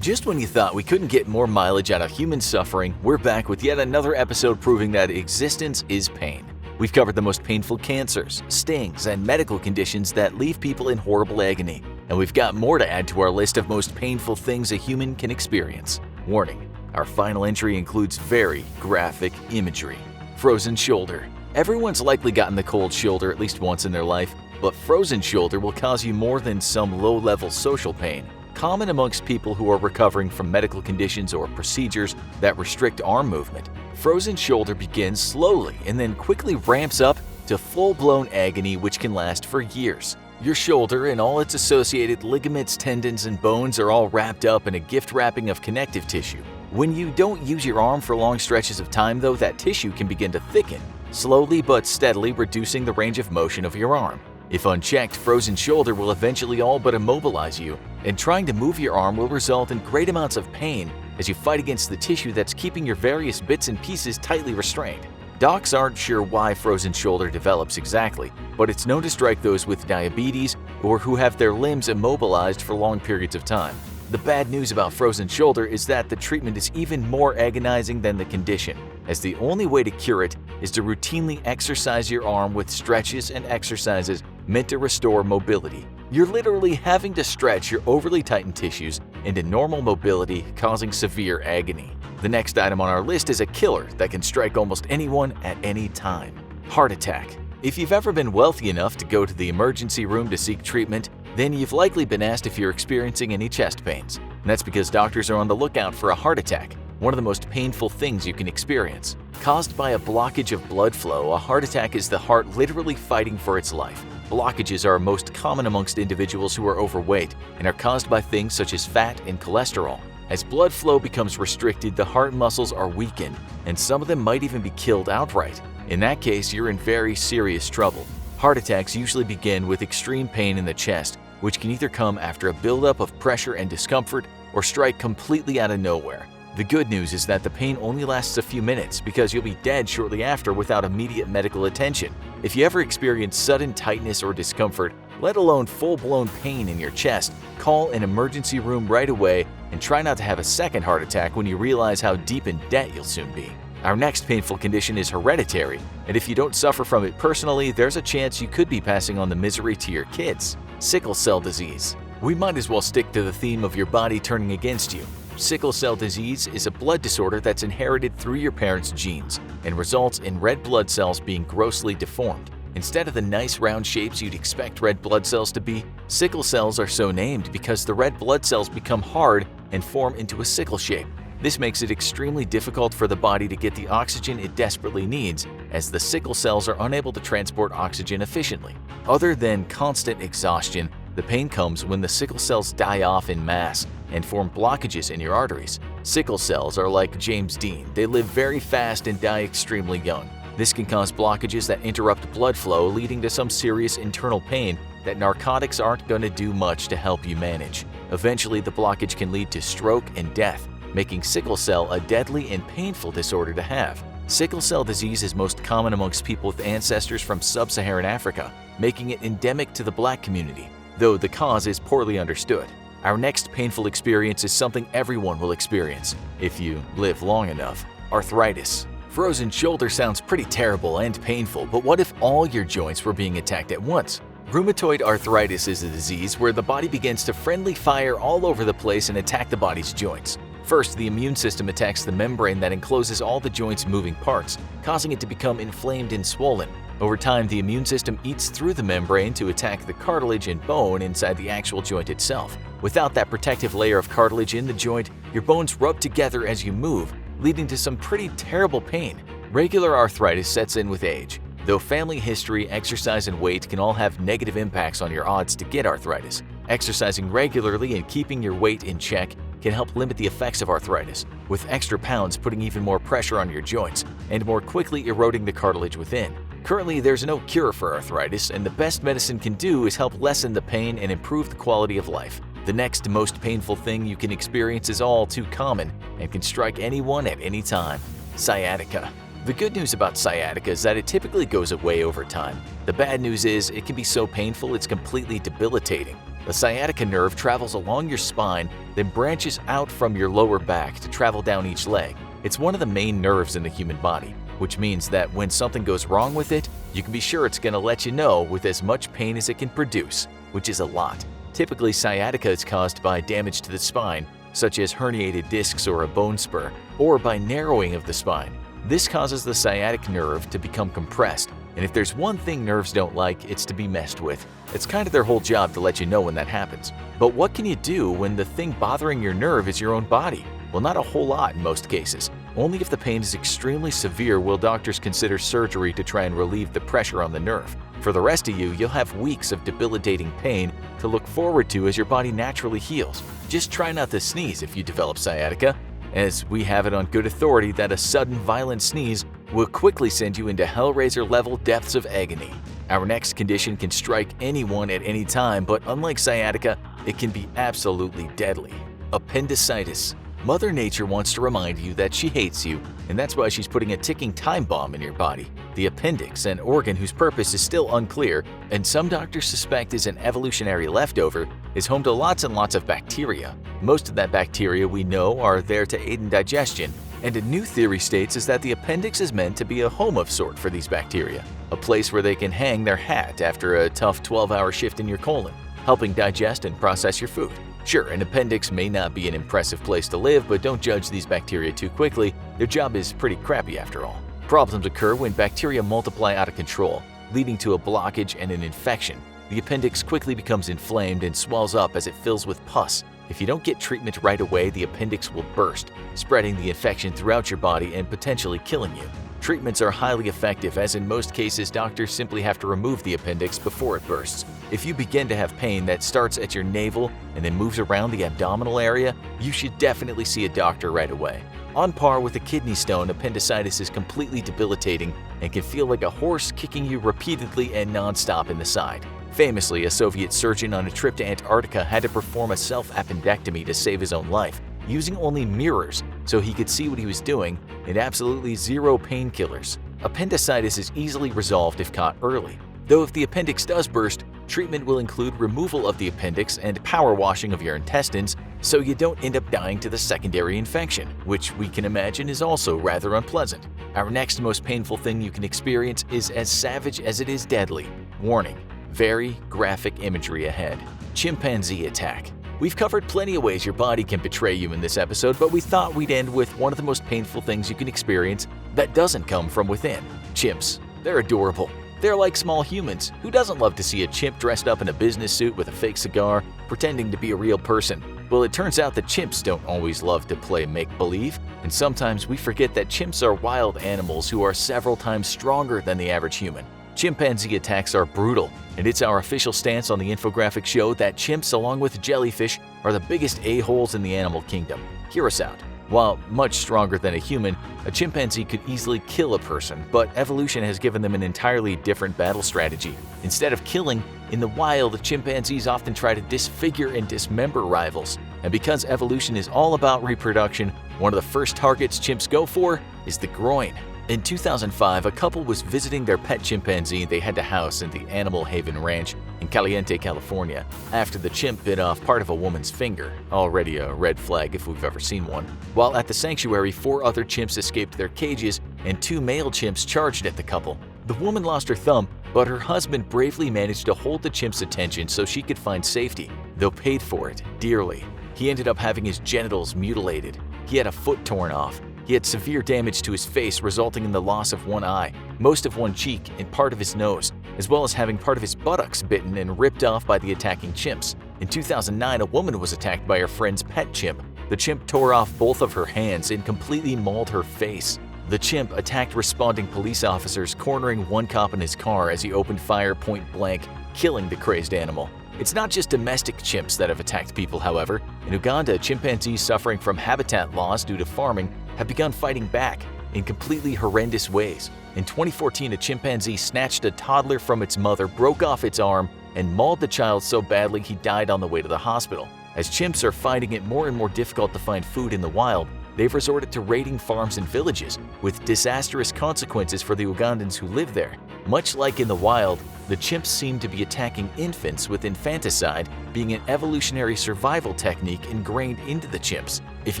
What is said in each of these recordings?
Just when you thought we couldn't get more mileage out of human suffering, we're back with yet another episode proving that existence is pain. We've covered the most painful cancers, stings, and medical conditions that leave people in horrible agony. And we've got more to add to our list of most painful things a human can experience. Warning, our final entry includes very graphic imagery. Frozen shoulder. Everyone's likely gotten the cold shoulder at least once in their life, but frozen shoulder will cause you more than some low-level social pain. Common amongst people who are recovering from medical conditions or procedures that restrict arm movement. Frozen shoulder begins slowly and then quickly ramps up to full-blown agony which can last for years. Your shoulder and all its associated ligaments, tendons, and bones are all wrapped up in a gift wrapping of connective tissue. When you don't use your arm for long stretches of time though, that tissue can begin to thicken, slowly but steadily reducing the range of motion of your arm. If unchecked, frozen shoulder will eventually all but immobilize you, and trying to move your arm will result in great amounts of pain as you fight against the tissue that's keeping your various bits and pieces tightly restrained. Docs aren't sure why frozen shoulder develops exactly, but it's known to strike those with diabetes or who have their limbs immobilized for long periods of time. The bad news about frozen shoulder is that the treatment is even more agonizing than the condition, as the only way to cure it is to routinely exercise your arm with stretches and exercises meant to restore mobility. You're literally having to stretch your overly tightened tissues into normal mobility, causing severe agony. The next item on our list is a killer that can strike almost anyone at any time. Heart attack. If you've ever been wealthy enough to go to the emergency room to seek treatment, then you've likely been asked if you're experiencing any chest pains. And that's because doctors are on the lookout for a heart attack, one of the most painful things you can experience. Caused by a blockage of blood flow, a heart attack is the heart literally fighting for its life. Blockages are most common amongst individuals who are overweight and are caused by things such as fat and cholesterol. As blood flow becomes restricted, the heart muscles are weakened, and some of them might even be killed outright. In that case, you're in very serious trouble. Heart attacks usually begin with extreme pain in the chest, which can either come after a buildup of pressure and discomfort or strike completely out of nowhere. The good news is that the pain only lasts a few minutes because you'll be dead shortly after without immediate medical attention. If you ever experience sudden tightness or discomfort, let alone full-blown pain in your chest, call an emergency room right away and try not to have a second heart attack when you realize how deep in debt you'll soon be. Our next painful condition is hereditary, and if you don't suffer from it personally, there's a chance you could be passing on the misery to your kids. Sickle cell disease. We might as well stick to the theme of your body turning against you. Sickle cell disease is a blood disorder that's inherited through your parents' genes and results in red blood cells being grossly deformed. Instead of the nice round shapes you'd expect red blood cells to be, sickle cells are so named because the red blood cells become hard and form into a sickle shape. This makes it extremely difficult for the body to get the oxygen it desperately needs, as the sickle cells are unable to transport oxygen efficiently. Other than constant exhaustion, the pain comes when the sickle cells die off in mass and form blockages in your arteries. Sickle cells are like James Dean. They live very fast and die extremely young. This can cause blockages that interrupt blood flow, leading to some serious internal pain that narcotics aren't going to do much to help you manage. Eventually, the blockage can lead to stroke and death, making sickle cell a deadly and painful disorder to have. Sickle cell disease is most common amongst people with ancestors from sub-Saharan Africa, making it endemic to the Black community, though the cause is poorly understood. Our next painful experience is something everyone will experience, if you live long enough: arthritis. Frozen shoulder sounds pretty terrible and painful, but what if all your joints were being attacked at once? Rheumatoid arthritis is a disease where the body begins to friendly fire all over the place and attack the body's joints. First, the immune system attacks the membrane that encloses all the joint's moving parts, causing it to become inflamed and swollen. Over time, the immune system eats through the membrane to attack the cartilage and bone inside the actual joint itself. Without that protective layer of cartilage in the joint, your bones rub together as you move, leading to some pretty terrible pain. Regular arthritis sets in with age. Though family history, exercise, and weight can all have negative impacts on your odds to get arthritis, exercising regularly and keeping your weight in check can help limit the effects of arthritis, with extra pounds putting even more pressure on your joints and more quickly eroding the cartilage within. Currently, there's no cure for arthritis, and the best medicine can do is help lessen the pain and improve the quality of life. The next most painful thing you can experience is all too common and can strike anyone at any time: sciatica. The good news about sciatica is that it typically goes away over time. The bad news is it can be so painful it's completely debilitating. The sciatica nerve travels along your spine, then branches out from your lower back to travel down each leg. It's one of the main nerves in the human body, which means that when something goes wrong with it, you can be sure it's going to let you know with as much pain as it can produce, which is a lot. Typically, sciatica is caused by damage to the spine, such as herniated discs or a bone spur, or by narrowing of the spine. This causes the sciatic nerve to become compressed, and if there's one thing nerves don't like, it's to be messed with. It's kind of their whole job to let you know when that happens. But what can you do when the thing bothering your nerve is your own body? Well, not a whole lot in most cases. Only if the pain is extremely severe will doctors consider surgery to try and relieve the pressure on the nerve. For the rest of you, you'll have weeks of debilitating pain to look forward to as your body naturally heals. Just try not to sneeze if you develop sciatica, as we have it on good authority that a sudden violent sneeze will quickly send you into Hellraiser-level depths of agony. Our next condition can strike anyone at any time, but unlike sciatica, it can be absolutely deadly. Appendicitis. Mother Nature wants to remind you that she hates you, and that's why she's putting a ticking time bomb in your body. The appendix, an organ whose purpose is still unclear, and some doctors suspect is an evolutionary leftover, is home to lots and lots of bacteria. Most of that bacteria we know are there to aid in digestion, and a new theory states is that the appendix is meant to be a home of sort for these bacteria, a place where they can hang their hat after a tough 12-hour shift in your colon, helping digest and process your food. Sure, an appendix may not be an impressive place to live, but don't judge these bacteria too quickly. Their job is pretty crappy after all. Problems occur when bacteria multiply out of control, leading to a blockage and an infection. The appendix quickly becomes inflamed and swells up as it fills with pus. If you don't get treatment right away, the appendix will burst, spreading the infection throughout your body and potentially killing you. Treatments are highly effective, as in most cases, doctors simply have to remove the appendix before it bursts. If you begin to have pain that starts at your navel and then moves around the abdominal area, you should definitely see a doctor right away. On par with a kidney stone, appendicitis is completely debilitating and can feel like a horse kicking you repeatedly and non-stop in the side. Famously, a Soviet surgeon on a trip to Antarctica had to perform a self-appendectomy to save his own life, using only mirrors so he could see what he was doing and absolutely zero painkillers. Appendicitis is easily resolved if caught early, though if the appendix does burst, treatment will include removal of the appendix and power washing of your intestines so you don't end up dying to the secondary infection, which we can imagine is also rather unpleasant. Our next most painful thing you can experience is as savage as it is deadly. Warning: very graphic imagery ahead. Chimpanzee attack. We've covered plenty of ways your body can betray you in this episode, but we thought we'd end with one of the most painful things you can experience that doesn't come from within. Chimps. They're adorable. They're like small humans. Who doesn't love to see a chimp dressed up in a business suit with a fake cigar, pretending to be a real person? Well, it turns out that chimps don't always love to play make-believe, and sometimes we forget that chimps are wild animals who are several times stronger than the average human. Chimpanzee attacks are brutal, and it's our official stance on the Infographics show that chimps, along with jellyfish, are the biggest a-holes in the animal kingdom. Hear us out. While much stronger than a human, a chimpanzee could easily kill a person, but evolution has given them an entirely different battle strategy. Instead of killing, in the wild, chimpanzees often try to disfigure and dismember rivals. And because evolution is all about reproduction, one of the first targets chimps go for is the groin. In 2005, a couple was visiting their pet chimpanzee they had to house in the Animal Haven Ranch in Caliente, California, after the chimp bit off part of a woman's finger, already a red flag if we've ever seen one. While at the sanctuary, 4 other chimps escaped their cages and 2 male chimps charged at the couple. The woman lost her thumb, but her husband bravely managed to hold the chimp's attention so she could find safety, though paid for it dearly. He ended up having his genitals mutilated. He had a foot torn off. He had severe damage to his face, resulting in the loss of one eye, most of one cheek, and part of his nose, as well as having part of his buttocks bitten and ripped off by the attacking chimps. In 2009, a woman was attacked by her friend's pet chimp. The chimp tore off both of her hands and completely mauled her face. The chimp attacked responding police officers, cornering one cop in his car as he opened fire point blank, killing the crazed animal. It's not just domestic chimps that have attacked people, however. In Uganda, chimpanzees suffering from habitat loss due to farming have begun fighting back in completely horrendous ways. In 2014, a chimpanzee snatched a toddler from its mother, broke off its arm, and mauled the child so badly he died on the way to the hospital. As chimps are finding it more and more difficult to find food in the wild, they've resorted to raiding farms and villages, with disastrous consequences for the Ugandans who live there. Much like in the wild, The chimps seem to be attacking infants, with infanticide being an evolutionary survival technique ingrained into the chimps. If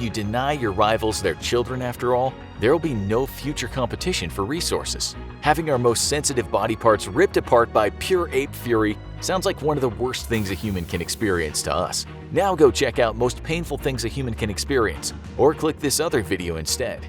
you deny your rivals their children, after all, there will be no future competition for resources. Having our most sensitive body parts ripped apart by pure ape fury sounds like one of the worst things a human can experience to us. Now go check out most painful things a human can experience, or click this other video instead.